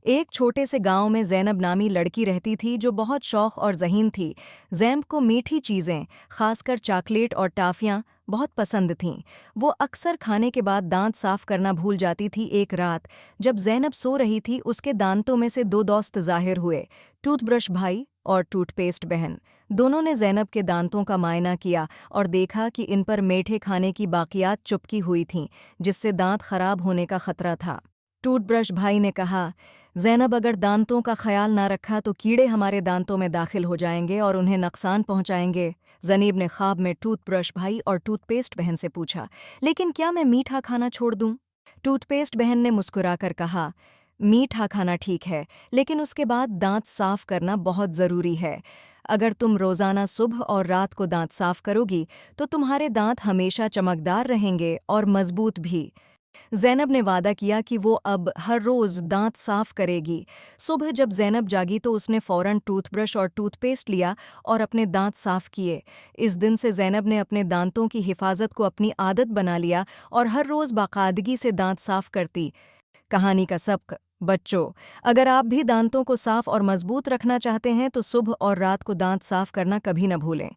एक छोटे से गांव में ज़ैनब नामी लड़की रहती थी जो बहुत शौक और ज़हीन थी। ज़ैनब को मीठी चीज़ें, खासकर चॉकलेट और टाफ़ियाँ, बहुत पसंद थीं। वो अक्सर खाने के बाद दांत साफ करना भूल जाती थी। एक रात जब ज़ैनब सो रही थी, उसके दांतों में से दो दोस्त ज़ाहिर हुए, टूथब्रश भाई और टूथपेस्ट बहन। दोनों ने ज़ैनब के दांतों का मायना किया और देखा कि इन पर मीठे खाने की बाकियात चिपकी हुई थीं, जिससे दांत खराब होने का खतरा था। टूथब्रश भाई ने कहा, ज़ैनब, अगर दांतों का ख्याल ना रखा तो कीड़े हमारे दांतों में दाखिल हो जाएंगे और उन्हें नुकसान पहुंचाएंगे। ज़नीब ने ख्वाब में टूथब्रश भाई और टूथपेस्ट बहन से पूछा, लेकिन क्या मैं मीठा खाना छोड़ दूं? टूथपेस्ट बहन ने मुस्कुराकर कहा, मीठा खाना ठीक है, लेकिन उसके बाद दांत साफ करना बहुत ज़रूरी है। अगर तुम रोज़ाना सुबह और रात को दांत साफ करोगी तो तुम्हारे दांत हमेशा चमकदार रहेंगे और मजबूत भी। ज़ैनब ने वादा किया कि वो अब हर रोज़ दांत साफ करेगी। सुबह जब ज़ैनब जागी तो उसने फ़ौरन टूथब्रश और टूथपेस्ट लिया और अपने दांत साफ किए। इस दिन से ज़ैनब ने अपने दांतों की हिफाजत को अपनी आदत बना लिया और हर रोज़ बाकायदगी से दांत साफ करती। कहानी का सबक: बच्चों, अगर आप भी दांतों को साफ और मजबूत रखना चाहते हैं तो सुबह और रात को दांत साफ करना कभी न भूलें।